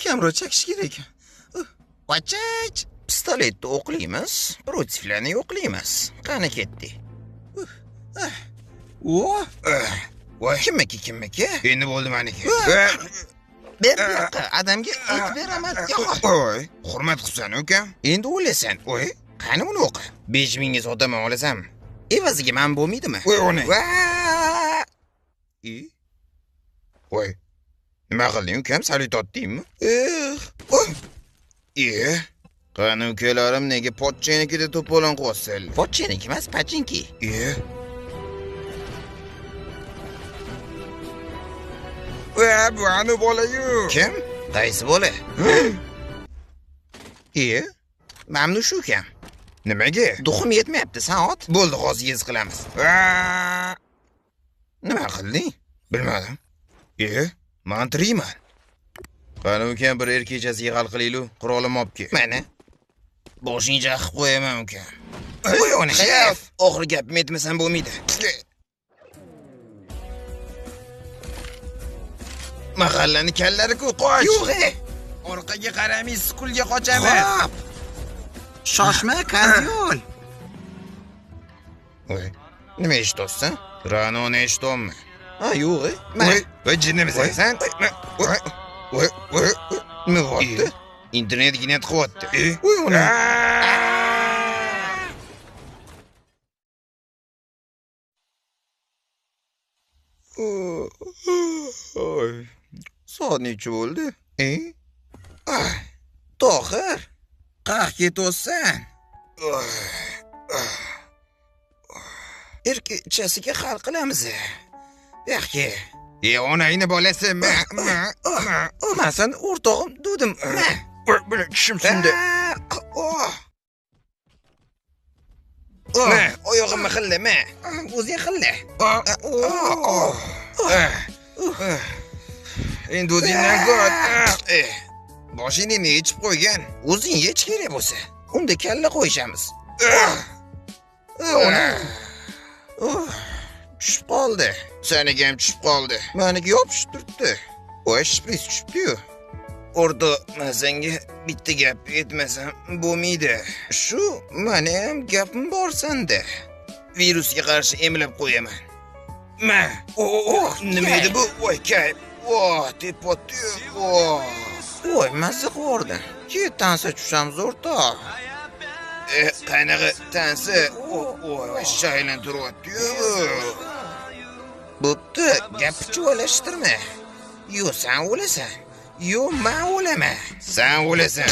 kamera chekish kerak. Vachach, pistoletni o'qlaymiz, protiflarni yo'qlaymiz. Qani ketdi. Voy, kimniki? Endi bo'ldi meniki. Ber yoqqa, adamga it beraman. Voy, hurmat qilsan ukam. Endi o'ylasan, voy, qani uni o'qi. 5000 ga sotaman olasan. Evaziga men bo'lmaydimi? Voy, uni. Voy. Nima qilding ukam? Salut otdingmi? Qani ukalarim nega pochchenikida to'polon qo'yasizlar? Pochcheniki emas, pachinki. Bu ani bola-yu. Kim? Qaysi bola? Mamnun shu ukam. Nimaga? Duxum yetmayapti, soat. Bo'ldi, hozir yez qilamiz. Nima qilding? Bilmadim. Men tiriyman. Qani ukam, bir kechasiga hal qilaylik. Qurolim olib kel. Mana. Boshingga qilib qo'yaman ukam. Voy, uni shef. Oxir gapimni aytmasam bo'lmaydi. Mahallani kallari-ku, qoch. Yo'q. Orqaga qaramay skulga qochaman. Xo'p. Shoshma, kanyo'l. Voy, nima eshityapsan? Ranoni eshityapman. Yo'q. Voy, jinnimisan sen? Voy. Nima bo'ldi? Internet ginet qilyapti. Voy, uni. Soat necha bo'ldi? Tohir, qaq ketyapsan. Kechasiga hal qilamiz. Yaxshi. Onangni bolasi. Men sen o'rtog'im dedim. Buni tishim sindi. Oyog'imni xillama. O'zing xilla. Endi o'zingdan ko'r. Boshingni yechib qo'ygan. O'zing yech kerak bo'lsa. Unda kalla qo'yishamiz. Tushib qoldi. Seniga ham tushib qoldi. Meniga yopishib turibdi. Voy, shpris tushibdi-yu. O'rda, men senga bitta gap aytmasam bo'lmaydi. Shu, meni ham gapim bor senda. Virusga qarshi emlab qo'yaman. Men, nima edi bu? Voy, kayf. Tepotdi. Voy, mazza qildim. Ket tansa tushamiz o'rtoq. Qanaqa tansa? Voy, shaylan turyapti-yu. Bo'pti, gapni chuvalashtirma. Yo, sen o'lasan. Yo, men o'laman. Sen o'lasan.